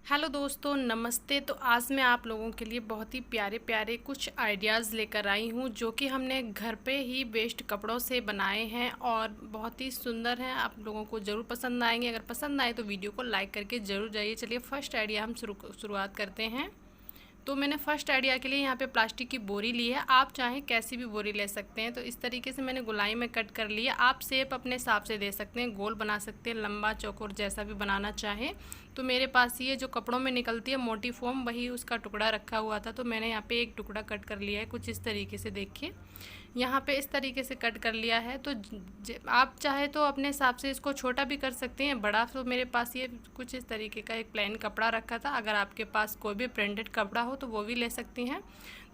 Hello दोस्तों, नमस्ते। तो आज मैं आप लोगों के लिए बहुत ही प्यारे प्यारे कुछ आइडियाज़ लेकर आई हूँ जो कि हमने घर पे ही वेस्ट कपड़ों से बनाए हैं और बहुत ही सुंदर हैं। आप लोगों को ज़रूर पसंद आएंगे। अगर पसंद आए तो वीडियो को लाइक करके ज़रूर जाइए। चलिए फर्स्ट आइडिया हम शुरुआत करते हैं। तो मैंने फर्स्ट आइडिया के लिए यहाँ पे प्लास्टिक की बोरी ली है। आप चाहें कैसी भी बोरी ले सकते हैं। तो इस तरीके से मैंने गोलाई में कट कर लिया। आप शेप अपने हिसाब से दे सकते हैं, गोल बना सकते हैं, लंबा चौकोर जैसा भी बनाना चाहें। तो मेरे पास ये जो कपड़ों में निकलती है मोटी फोम, वही उसका टुकड़ा रखा हुआ था। तो मैंने यहाँ पे एक टुकड़ा कट कर लिया है कुछ इस तरीके से। देखिए यहाँ पे इस तरीके से कट कर लिया है। तो आप चाहे तो अपने हिसाब से इसको छोटा भी कर सकते हैं, बड़ा। तो मेरे पास ये कुछ इस तरीके का एक प्लेन कपड़ा रखा था। अगर आपके पास कोई भी प्रिंटेड कपड़ा हो तो वो भी ले सकती हैं।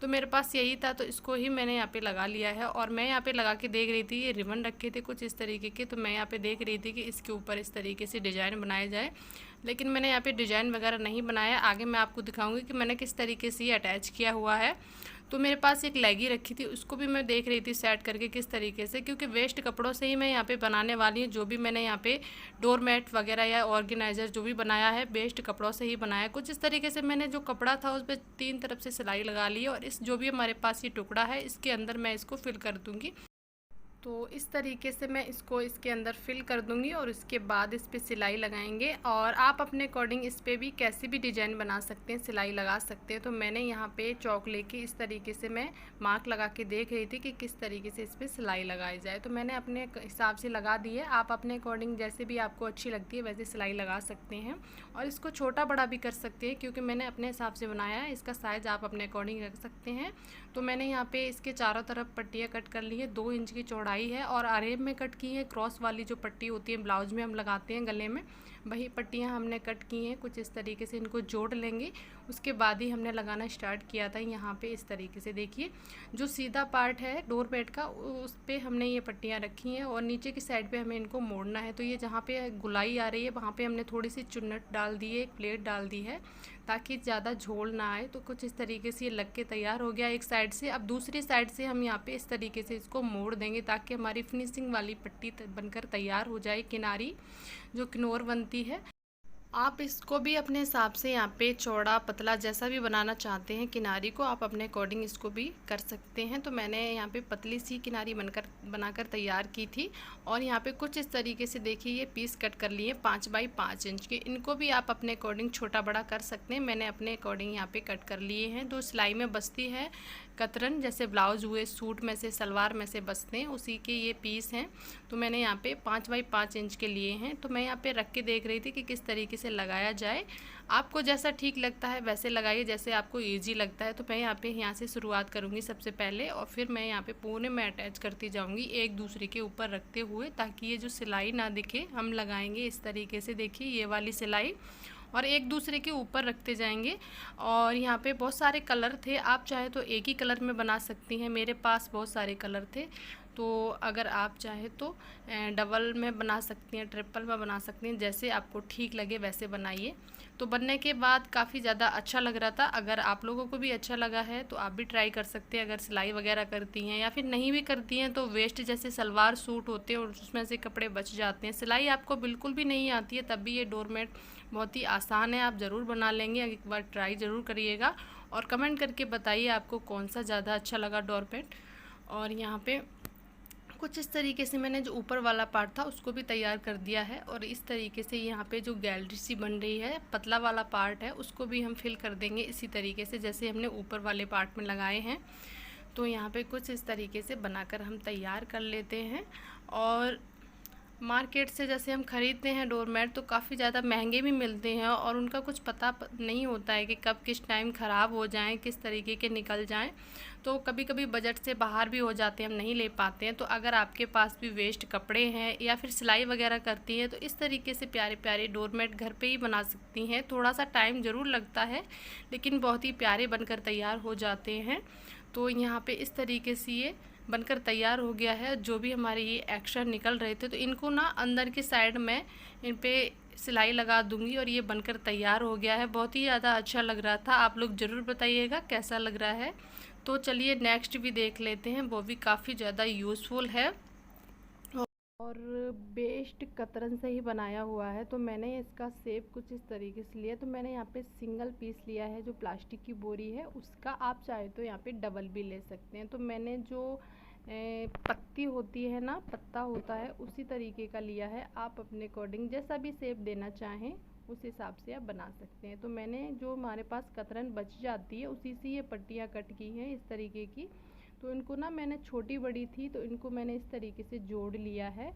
तो मेरे पास यही था, तो इसको ही मैंने यहाँ पे लगा लिया है। और मैं यहाँ पे लगा के देख रही थी, ये रिबन रखे थे कुछ इस तरीके के। तो मैं यहाँ पे देख रही थी कि इसके ऊपर इस तरीके से डिज़ाइन बनाया जाए, लेकिन मैंने यहाँ पे डिज़ाइन वगैरह नहीं बनाया। आगे मैं आपको दिखाऊंगी कि मैंने किस तरीके से ये अटैच किया हुआ है। तो मेरे पास एक लेगी रखी थी, उसको भी मैं देख रही थी सेट करके किस तरीके से, क्योंकि वेस्ट कपड़ों से ही मैं यहाँ पे बनाने वाली हूँ। जो भी मैंने यहाँ पे डोर मैट वगैरह या ऑर्गेनाइज़र जो भी बनाया है वेस्ट कपड़ों से ही बनाया। कुछ इस तरीके से मैंने जो कपड़ा था उस पर 3 तरफ से सिलाई लगा ली और इस जो भी हमारे पास ये टुकड़ा है इसके अंदर मैं इसको फिल कर दूँगी। तो इस तरीके से मैं इसको इसके अंदर फिल कर दूंगी और इसके बाद इस पर सिलाई लगाएंगे। और आप अपने अकॉर्डिंग इस पर भी कैसी भी डिज़ाइन बना सकते हैं, सिलाई लगा सकते हैं। तो मैंने यहाँ पे चौक लेके इस तरीके से मैं मार्क लगा के देख रही थी कि किस तरीके से इस पर सिलाई लगाई जाए। तो मैंने अपने हिसाब से लगा दी है। आप अपने अकॉर्डिंग जैसे भी आपको अच्छी लगती है वैसे सिलाई लगा सकते हैं। और इसको छोटा बड़ा भी कर सकते हैं, क्योंकि मैंने अपने हिसाब से बनाया है। इसका साइज़ आप अपने अकॉर्डिंग रख सकते हैं। तो मैंने यहाँ पे इसके चारों तरफ पट्टियाँ कट कर ली है। 2 इंच की चौड़ाई है और आरेब में कट की है। क्रॉस वाली जो पट्टी होती है ब्लाउज में हम लगाते हैं गले में, वही पट्टियाँ हमने कट की हैं कुछ इस तरीके से। इनको जोड़ लेंगे, उसके बाद ही हमने लगाना स्टार्ट किया था। यहाँ पे इस तरीके से देखिए, जो सीधा पार्ट है डोर मैट का उस पर हमने ये पट्टियाँ रखी हैं और नीचे की साइड पे हमें इनको मोड़ना है। तो ये जहाँ पे गुलाई आ रही है वहाँ पे हमने थोड़ी सी चुन्नट डाल दी है, एक प्लेट डाल दी है, ताकि ज़्यादा झोल ना आए। तो कुछ इस तरीके से ये लग के तैयार हो गया एक साइड से। अब दूसरी साइड से हम यहाँ पे इस तरीके से इसको मोड़ देंगे ताकि हमारी फिनिशिंग वाली पट्टी बनकर तैयार हो जाए। किनारी जो किनोर बनती है, आप इसको भी अपने हिसाब से यहाँ पे चौड़ा पतला जैसा भी बनाना चाहते हैं किनारी को, आप अपने अकॉर्डिंग इसको भी कर सकते हैं। तो मैंने यहाँ पे पतली सी किनारी बनाकर तैयार की थी। और यहाँ पे कुछ इस तरीके से देखिए ये पीस कट कर लिए 5 बाई 5 इंच के। इनको भी आप अपने अकॉर्डिंग छोटा बड़ा कर सकते हैं। मैंने अपने अकॉर्डिंग यहाँ पे कट कर लिए हैं। तो सिलाई में बसती है कतरन, जैसे ब्लाउज हुए सूट में से सलवार में से बसते हैं, उसी के ये पीस हैं। तो मैंने यहाँ पे 5 बाई 5 इंच के लिए हैं। तो मैं यहाँ पे रख के देख रही थी कि किस तरीके से लगाया जाए। आपको जैसा ठीक लगता है वैसे लगाइए, जैसे आपको इजी लगता है। तो मैं यहाँ से शुरुआत करूँगी सबसे पहले, और फिर मैं यहाँ पे पूरे में अटैच करती जाऊँगी एक दूसरे के ऊपर रखते हुए, ताकि ये जो सिलाई ना दिखे। हम लगाएंगे इस तरीके से, देखिए ये वाली सिलाई, और एक दूसरे के ऊपर रखते जाएंगे। और यहाँ पे बहुत सारे कलर थे, आप चाहे तो एक ही कलर में बना सकती हैं। मेरे पास बहुत सारे कलर थे, तो अगर आप चाहे तो डबल में बना सकती हैं, ट्रिपल में बना सकती हैं, जैसे आपको ठीक लगे वैसे बनाइए। तो बनने के बाद काफ़ी ज़्यादा अच्छा लग रहा था। अगर आप लोगों को भी अच्छा लगा है तो आप भी ट्राई कर सकते हैं। अगर सिलाई वगैरह करती हैं या फिर नहीं भी करती हैं तो वेस्ट जैसे सलवार सूट होते हैं और उसमें से कपड़े बच जाते हैं, सिलाई आपको बिल्कुल भी नहीं आती है, तब भी ये डोरमेट बहुत ही आसान है। आप ज़रूर बना लेंगे, एक बार ट्राई ज़रूर करिएगा और कमेंट करके बताइए आपको कौन सा ज़्यादा अच्छा लगा डोरमेट। और यहाँ पे कुछ इस तरीके से मैंने जो ऊपर वाला पार्ट था उसको भी तैयार कर दिया है। और इस तरीके से यहाँ पे जो गैलरी सी बन रही है, पतला वाला पार्ट है, उसको भी हम फिल कर देंगे इसी तरीके से जैसे हमने ऊपर वाले पार्ट में लगाए हैं। तो यहाँ पे कुछ इस तरीके से बनाकर हम तैयार कर लेते हैं। और मार्केट से जैसे हम ख़रीदते हैं डोरमेट तो काफ़ी ज़्यादा महंगे भी मिलते हैं और उनका कुछ पता नहीं होता है कि कब किस टाइम ख़राब हो जाएं, किस तरीके के निकल जाएं। तो कभी कभी बजट से बाहर भी हो जाते हैं, हम नहीं ले पाते हैं। तो अगर आपके पास भी वेस्ट कपड़े हैं या फिर सिलाई वगैरह करती हैं तो इस तरीके से प्यारे प्यारे डोरमेट घर पे ही बना सकती हैं। थोड़ा सा टाइम ज़रूर लगता है, लेकिन बहुत ही प्यारे बनकर तैयार हो जाते हैं। तो यहाँ पे इस तरीके से ये बनकर तैयार हो गया है। जो भी हमारे ये एक्स्ट्रा निकल रहे थे तो इनको ना अंदर की साइड में इन पे सिलाई लगा दूंगी और ये बनकर तैयार हो गया है। बहुत ही ज़्यादा अच्छा लग रहा था, आप लोग ज़रूर बताइएगा कैसा लग रहा है। तो चलिए नेक्स्ट भी देख लेते हैं, वो भी काफ़ी ज़्यादा यूज़फुल है। और बेस्ट कतरन से ही बनाया हुआ है। तो मैंने इसका शेप कुछ इस तरीके से लिया। तो मैंने यहाँ पे सिंगल पीस लिया है जो प्लास्टिक की बोरी है उसका, आप चाहे तो यहाँ पे डबल भी ले सकते हैं। तो मैंने जो पत्ती होती है ना, पत्ता होता है, उसी तरीके का लिया है। आप अपने अकॉर्डिंग जैसा भी शेप देना चाहें उस हिसाब से आप बना सकते हैं। तो मैंने जो हमारे पास कतरन बच जाती है उसी से ये पट्टियाँ कट की हैं इस तरीके की। तो इनको ना मैंने छोटी बड़ी थी तो इनको मैंने इस तरीके से जोड़ लिया है।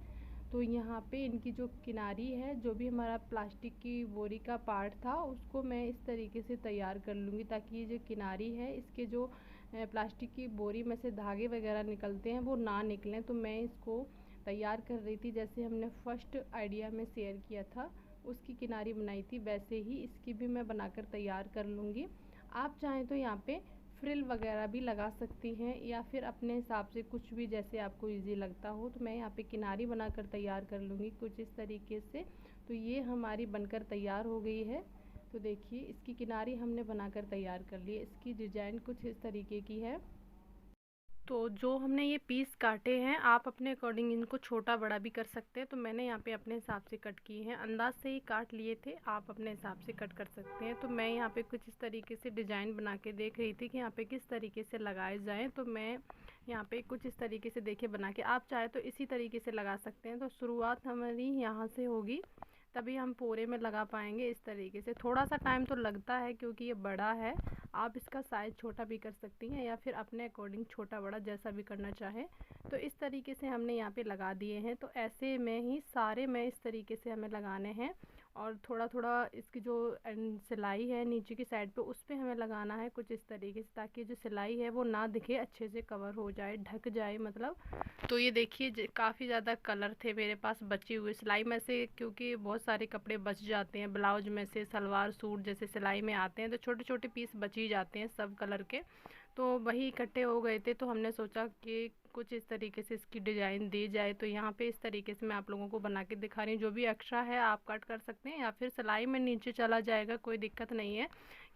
तो यहाँ पे इनकी जो किनारी है, जो भी हमारा प्लास्टिक की बोरी का पार्ट था उसको मैं इस तरीके से तैयार कर लूँगी, ताकि ये जो किनारी है इसके जो प्लास्टिक की बोरी में से धागे वगैरह निकलते हैं वो ना निकलें। तो मैं इसको तैयार कर रही थी, जैसे हमने फर्स्ट आइडिया में शेयर किया था उसकी किनारी बनाई थी वैसे ही इसकी भी मैं बनाकर तैयार कर लूँगी। आप चाहें तो यहाँ पे फ्रिल वगैरह भी लगा सकती हैं या फिर अपने हिसाब से कुछ भी जैसे आपको इजी लगता हो। तो मैं यहाँ पे किनारी बनाकर तैयार कर लूँगी कुछ इस तरीके से। तो ये हमारी बनकर तैयार हो गई है। तो देखिए इसकी किनारी हमने बनाकर तैयार कर ली है। इसकी डिज़ाइन कुछ इस तरीके की है। तो जो हमने ये पीस काटे हैं आप अपने अकॉर्डिंग इनको छोटा बड़ा भी कर सकते हैं। तो मैंने यहाँ पे अपने हिसाब से कट किए हैं, अंदाज से ही काट लिए थे, आप अपने हिसाब से कट कर सकते हैं। तो मैं यहाँ पे कुछ इस तरीके से डिज़ाइन बना के देख रही थी कि यहाँ पे किस तरीके से लगाए जाएँ। तो मैं यहाँ पे कुछ इस तरीके से देखिए बना के, आप चाहे तो इसी तरीके से लगा सकते हैं। तो शुरुआत हमारी यहाँ से होगी, तभी हम पूरे में लगा पाएंगे इस तरीके से। थोड़ा सा टाइम तो लगता है क्योंकि ये बड़ा है, आप इसका साइज़ छोटा भी कर सकती हैं या फिर अपने अकॉर्डिंग छोटा बड़ा जैसा भी करना चाहें। तो इस तरीके से हमने यहाँ पे लगा दिए हैं। तो ऐसे में ही सारे में इस तरीके से हमें लगाने हैं और थोड़ा थोड़ा इसकी जो सिलाई है नीचे की साइड पे उस पर हमें लगाना है कुछ इस तरीके से, ताकि जो सिलाई है वो ना दिखे, अच्छे से कवर हो जाए, ढक जाए मतलब। तो ये देखिए काफ़ी ज़्यादा कलर थे मेरे पास बचे हुए सिलाई में से, क्योंकि बहुत सारे कपड़े बच जाते हैं ब्लाउज में से, सलवार सूट जैसे सिलाई में आते हैं तो छोटे छोटे पीस बच ही जाते हैं सब कलर के। तो वही इकट्ठे हो गए थे तो हमने सोचा कि कुछ इस तरीके से इसकी डिज़ाइन दी जाए। तो यहाँ पे इस तरीके से मैं आप लोगों को बना के दिखा रही हूँ। जो भी एक्स्ट्रा है आप कट कर सकते हैं या फिर सिलाई में नीचे चला जाएगा, कोई दिक्कत नहीं है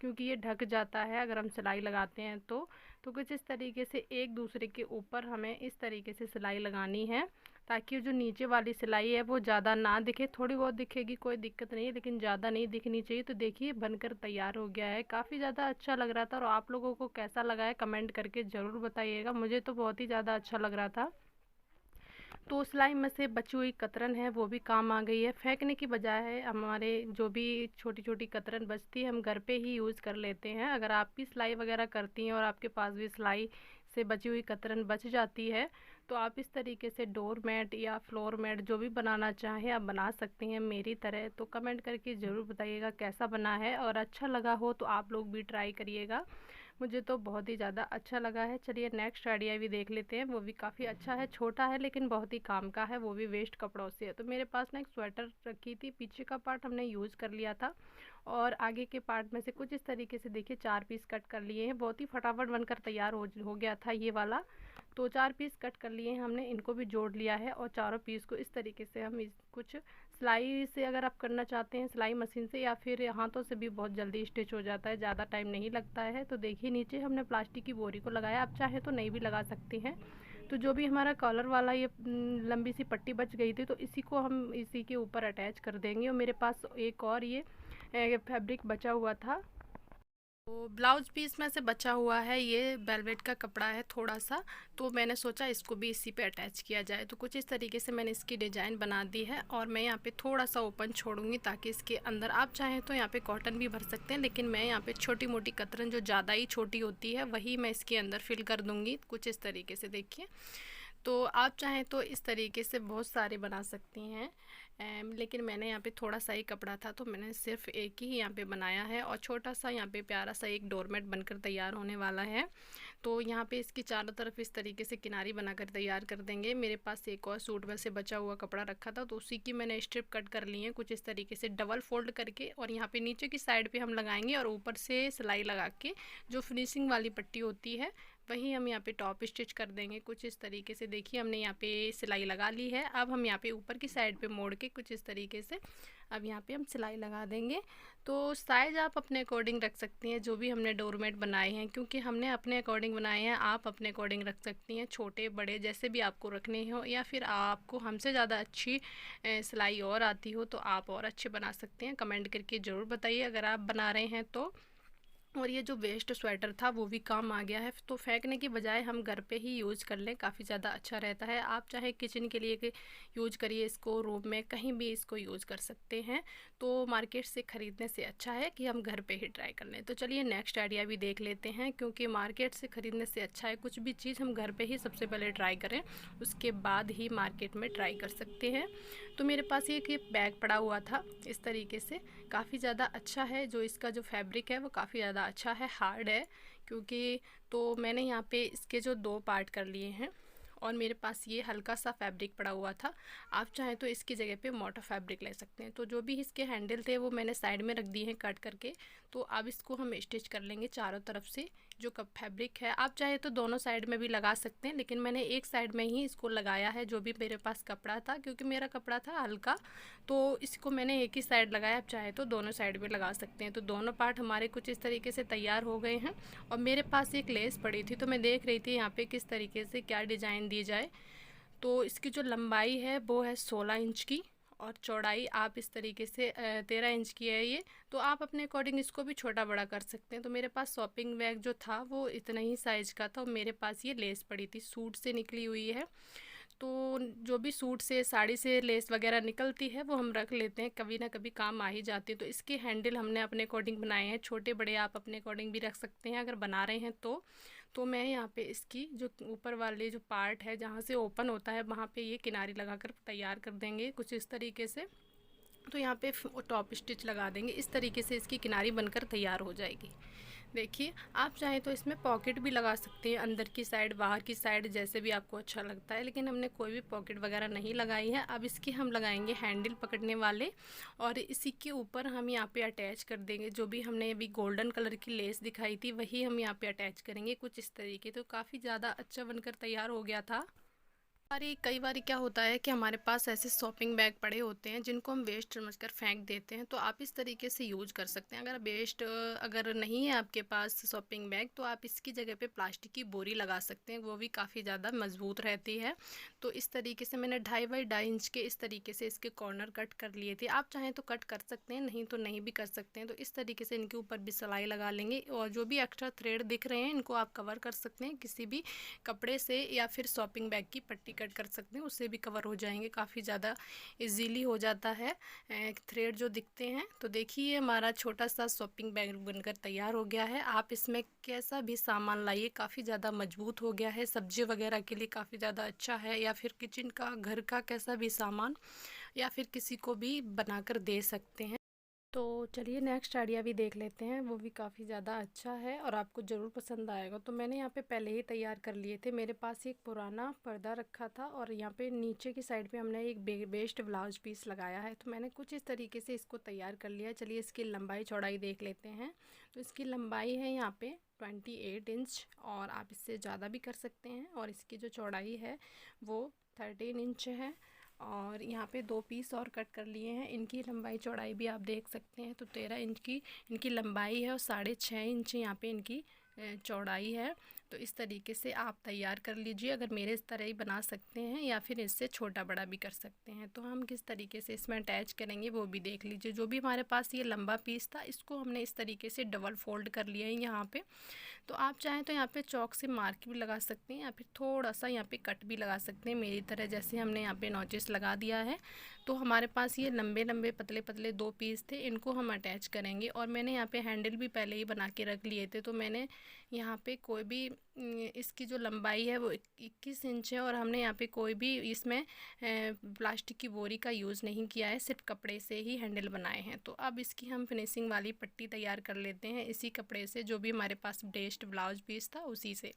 क्योंकि ये ढक जाता है अगर हम सिलाई लगाते हैं तो। कुछ इस तरीके से एक दूसरे के ऊपर हमें इस तरीके से सिलाई लगानी है, ताकि जो नीचे वाली सिलाई है वो ज़्यादा ना दिखे, थोड़ी बहुत दिखेगी कोई दिक्कत नहीं है लेकिन ज़्यादा नहीं दिखनी चाहिए। तो देखिए बनकर तैयार हो गया है, काफ़ी ज़्यादा अच्छा लग रहा था। और आप लोगों को कैसा लगा है कमेंट करके ज़रूर बताइएगा, मुझे तो बहुत ही ज़्यादा अच्छा लग रहा था। तो सिलाई में से बची हुई कतरन है वो भी काम आ गई है, फेंकने की बजाय हमारे जो भी छोटी छोटी कतरन बचती है हम घर पे ही यूज़ कर लेते हैं। अगर आप भी सिलाई वगैरह करती हैं और आपके पास भी सिलाई से बची हुई कतरन बच जाती है तो आप इस तरीके से डोर मैट या फ्लोर मैट जो भी बनाना चाहें आप बना सकती हैं मेरी तरह। तो कमेंट करके ज़रूर बताइएगा कैसा बना है, और अच्छा लगा हो तो आप लोग भी ट्राई करिएगा। मुझे तो बहुत ही ज़्यादा अच्छा लगा है। चलिए नेक्स्ट आइडिया भी देख लेते हैं, वो भी काफ़ी अच्छा है, छोटा है लेकिन बहुत ही काम का है, वो भी वेस्ट कपड़ों से है। तो मेरे पास ना एक स्वेटर रखी थी, पीछे का पार्ट हमने यूज़ कर लिया था और आगे के पार्ट में से कुछ इस तरीके से देखिए 4 पीस कट कर लिए हैं। बहुत ही फटाफट बनकर तैयार हो गया था ये वाला। तो 4 पीस कट कर लिए हैं हमने, इनको भी जोड़ लिया है और चारों पीस को इस तरीके से हम कुछ सिलाई से अगर आप करना चाहते हैं सिलाई मशीन से या फिर हाथों से भी बहुत जल्दी स्टिच हो जाता है, ज़्यादा टाइम नहीं लगता है। तो देखिए नीचे हमने प्लास्टिक की बोरी को लगाया, आप चाहे तो नहीं भी लगा सकती हैं। तो जो भी हमारा कॉलर वाला ये लंबी सी पट्टी बच गई थी तो इसी को हम इसी के ऊपर अटैच कर देंगे। और मेरे पास एक और ये फैब्रिक बचा हुआ था, तो ब्लाउज पीस में से बचा हुआ है, ये वेलवेट का कपड़ा है थोड़ा सा, तो मैंने सोचा इसको भी इसी पे अटैच किया जाए। तो कुछ इस तरीके से मैंने इसकी डिज़ाइन बना दी है और मैं यहाँ पे थोड़ा सा ओपन छोड़ूंगी ताकि इसके अंदर आप चाहें तो यहाँ पे कॉटन भी भर सकते हैं, लेकिन मैं यहाँ पे छोटी मोटी कतरन जो ज़्यादा ही छोटी होती है वही मैं इसके अंदर फिल कर दूँगी कुछ इस तरीके से। देखिए तो आप चाहें तो इस तरीके से बहुत सारे बना सकती हैं, लेकिन मैंने यहाँ पे थोड़ा सा ही कपड़ा था तो मैंने सिर्फ एक ही यहाँ पे बनाया है और छोटा सा यहाँ पे प्यारा सा एक डोरमेट बनकर तैयार होने वाला है। तो यहाँ पे इसकी चारों तरफ इस तरीके से किनारी बनाकर तैयार कर देंगे। मेरे पास एक और सूट में से बचा हुआ कपड़ा रखा था तो उसी की मैंने स्ट्रिप कट कर ली है कुछ इस तरीके से डबल फोल्ड करके, और यहाँ पे नीचे की साइड पे हम लगाएंगे और ऊपर से सिलाई लगा के जो फिनिशिंग वाली पट्टी होती है वही हम यहाँ पे टॉप स्टिच कर देंगे कुछ इस तरीके से। देखिए हमने यहाँ पे सिलाई लगा ली है, अब हम यहाँ पे ऊपर की साइड पे मोड़ के कुछ इस तरीके से अब यहाँ पे हम सिलाई लगा देंगे। तो साइज़ आप अपने अकॉर्डिंग रख सकती हैं, जो भी हमने डोरमेट बनाए हैं, क्योंकि हमने अपने अकॉर्डिंग बनाए हैं। आप अपने अकॉर्डिंग रख सकती हैं, छोटे बड़े जैसे भी आपको रखने हो, या फिर आपको हमसे ज़्यादा अच्छी सिलाई और आती हो तो आप और अच्छे बना सकते हैं। कमेंट करके ज़रूर बताइए अगर आप बना रहे हैं तो। और ये जो वेस्ट स्वेटर था वो भी काम आ गया है, तो फेंकने की बजाय हम घर पे ही यूज़ कर लें, काफ़ी ज़्यादा अच्छा रहता है। आप चाहे किचन के लिए यूज़ करिए इसको, रूम में कहीं भी इसको यूज़ कर सकते हैं। तो मार्केट से ख़रीदने से अच्छा है कि हम घर पे ही ट्राई कर लें। तो चलिए नेक्स्ट आइडिया भी देख लेते हैं, क्योंकि मार्केट से ख़रीदने से अच्छा है कुछ भी चीज़ हम घर पर ही सबसे पहले ट्राई करें, उसके बाद ही मार्केट में ट्राई कर सकते हैं। तो मेरे पास एक ये बैग पड़ा हुआ था इस तरीके से, काफ़ी ज़्यादा अच्छा है। जो इसका जो फैब्रिक है वो काफ़ी ज़्यादा अच्छा है, हार्ड है क्योंकि। तो मैंने यहाँ पे इसके जो 2 पार्ट कर लिए हैं, और मेरे पास ये हल्का सा फैब्रिक पड़ा हुआ था। आप चाहें तो इसकी जगह पे मोटा फैब्रिक ले सकते हैं। तो जो भी इसके हैंडल थे वो मैंने साइड में रख दिए हैं कट करके। तो अब इसको हम स्टिच कर लेंगे चारों तरफ से। जो कप फैब्रिक है आप चाहे तो दोनों साइड में भी लगा सकते हैं, लेकिन मैंने एक साइड में ही इसको लगाया है, जो भी मेरे पास कपड़ा था, क्योंकि मेरा कपड़ा था हल्का, तो इसको मैंने एक ही साइड लगाया। आप चाहे तो दोनों साइड में लगा सकते हैं। तो दोनों पार्ट हमारे कुछ इस तरीके से तैयार हो गए हैं। और मेरे पास एक लेस पड़ी थी, तो मैं देख रही थी यहाँ पे किस तरीके से क्या डिज़ाइन दी जाए। तो इसकी जो लंबाई है वो है 16 इंच की, और चौड़ाई आप इस तरीके से 13 इंच की है ये। तो आप अपने अकॉर्डिंग इसको भी छोटा बड़ा कर सकते हैं। तो मेरे पास शॉपिंग बैग जो था वो इतना ही साइज़ का था, और मेरे पास ये लेस पड़ी थी, सूट से निकली हुई है। तो जो भी सूट से साड़ी से लेस वगैरह निकलती है वो हम रख लेते हैं, कभी ना कभी काम आ ही जाती है। तो इसके हैंडल हमने अपने अकॉर्डिंग बनाए हैं, छोटे बड़े आप अपने अकॉर्डिंग भी रख सकते हैं अगर बना रहे हैं तो। मैं यहाँ पे इसकी जो ऊपर वाले जो पार्ट है जहाँ से ओपन होता है वहाँ पे ये किनारी लगाकर तैयार कर देंगे कुछ इस तरीके से। तो यहाँ पे टॉप स्टिच लगा देंगे, इस तरीके से इसकी किनारी बनकर तैयार हो जाएगी। देखिए आप चाहें तो इसमें पॉकेट भी लगा सकते हैं, अंदर की साइड बाहर की साइड जैसे भी आपको अच्छा लगता है, लेकिन हमने कोई भी पॉकेट वगैरह नहीं लगाई है। अब इसकी हम लगाएंगे हैंडल पकड़ने वाले, और इसी के ऊपर हम यहाँ पे अटैच कर देंगे जो भी हमने अभी गोल्डन कलर की लेस दिखाई थी वही हम यहाँ पे अटैच करेंगे कुछ इस तरीके। तो काफ़ी ज़्यादा अच्छा बनकर तैयार हो गया था। कई बार क्या होता है कि हमारे पास ऐसे शॉपिंग बैग पड़े होते हैं जिनको हम वेस्ट समझकर फेंक देते हैं। तो आप इस तरीके से यूज़ कर सकते हैं। अगर वेस्ट अगर नहीं है आपके पास शॉपिंग बैग, तो आप इसकी जगह पे प्लास्टिक की बोरी लगा सकते हैं, वो भी काफ़ी ज़्यादा मजबूत रहती है। तो इस तरीके से मैंने 2.5 बाई 2.5 इंच के इस तरीके से इसके कॉर्नर कट कर लिए थे। आप चाहें तो कट कर सकते हैं, नहीं तो नहीं भी कर सकते हैं। तो इस तरीके से इनके ऊपर भी सिलाई लगा लेंगे, और जो भी एक्स्ट्रा थ्रेड दिख रहे हैं इनको आप कवर कर सकते हैं किसी भी कपड़े से, या फिर शॉपिंग बैग की पट्टी कट कर सकते हैं, उससे भी कवर हो जाएंगे। काफ़ी ज़्यादा इजीली हो जाता है थ्रेड जो दिखते हैं। तो देखिए हमारा छोटा सा शॉपिंग बैग बनकर तैयार हो गया है। आप इसमें कैसा भी सामान लाइए, काफ़ी ज़्यादा मजबूत हो गया है, सब्जी वगैरह के लिए काफ़ी ज़्यादा अच्छा है, या फिर किचन का घर का कैसा भी सामान, या फिर किसी को भी बनाकर दे सकते हैं। तो चलिए नेक्स्ट आइडिया भी देख लेते हैं, वो भी काफ़ी ज़्यादा अच्छा है और आपको ज़रूर पसंद आएगा। तो मैंने यहाँ पे पहले ही तैयार कर लिए थे। मेरे पास एक पुराना पर्दा रखा था, और यहाँ पे नीचे की साइड पे हमने एक वेस्ट ब्लाउज पीस लगाया है। तो मैंने कुछ इस तरीके से इसको तैयार कर लिया। चलिए इसकी लंबाई चौड़ाई देख लेते हैं। तो इसकी लंबाई है यहाँ पे 28 इंच, और आप इससे ज़्यादा भी कर सकते हैं। और इसकी जो चौड़ाई है वो 13 इंच है। और यहाँ पे 2 पीस और कट कर लिए हैं, इनकी लंबाई चौड़ाई भी आप देख सकते हैं। तो 13 इंच की इनकी लंबाई है, और 6.5 इंच यहाँ पे इनकी चौड़ाई है। तो इस तरीके से आप तैयार कर लीजिए। अगर मेरे इस तरह ही बना सकते हैं, या फिर इससे छोटा बड़ा भी कर सकते हैं। तो हम किस तरीके से इसमें अटैच करेंगे वो भी देख लीजिए। जो भी हमारे पास ये लंबा पीस था इसको हमने इस तरीके से डबल फोल्ड कर लिया है यहाँ पे। तो आप चाहें तो यहाँ पे चौक से मार्क भी लगा सकते हैं, या फिर थोड़ा सा यहाँ पे कट भी लगा सकते हैं मेरी तरह, जैसे हमने यहाँ पे नॉचेस लगा दिया है। तो हमारे पास ये लंबे लंबे पतले पतले 2 पीस थे, इनको हम अटैच करेंगे। और मैंने यहाँ पे हैंडल भी पहले ही बना के रख लिए थे। तो मैंने यहाँ पे कोई भी इसकी जो लंबाई है वो 21 इंच है, और हमने यहाँ पे कोई भी इसमें प्लास्टिक की बोरी का यूज़ नहीं किया है, सिर्फ कपड़े से ही हैंडल बनाए हैं। तो अब इसकी हम फिनिशिंग वाली पट्टी तैयार कर लेते हैं इसी कपड़े से, जो भी हमारे पास वेस्ट ब्लाउज पीस था उसी से।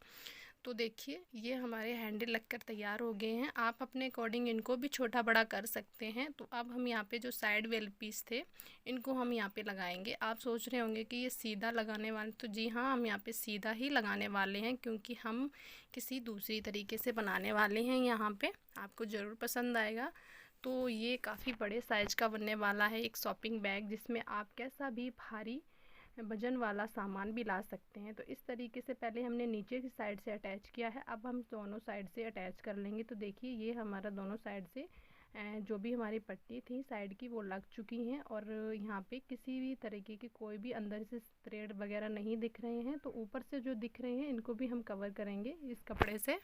तो देखिए ये हमारे हैंडल लगकर तैयार हो गए हैं। आप अपने अकॉर्डिंग इनको भी छोटा बड़ा कर सकते हैं। तो अब हम यहाँ पे जो साइड वेल पीस थे इनको हम यहाँ पे लगाएंगे। आप सोच रहे होंगे कि ये सीधा लगाने वाले, तो जी हाँ, हम यहाँ पे सीधा ही लगाने वाले हैं, क्योंकि हम किसी दूसरी तरीके से बनाने वाले हैं यहाँ पे, आपको ज़रूर पसंद आएगा। तो ये काफ़ी बड़े साइज़ का बनने वाला है एक शॉपिंग बैग, जिसमें आप कैसा भी भारी वजन वाला सामान भी ला सकते हैं। तो इस तरीके से पहले हमने नीचे की साइड से अटैच किया है, अब हम दोनों साइड से अटैच कर लेंगे। तो देखिए ये हमारा दोनों साइड से जो भी हमारी पट्टी थी साइड की वो लग चुकी हैं, और यहाँ पे किसी भी तरीके की कोई भी अंदर से थ्रेड वगैरह नहीं दिख रहे हैं। तो ऊपर से जो दिख रहे हैं इनको भी हम कवर करेंगे इस कपड़े से।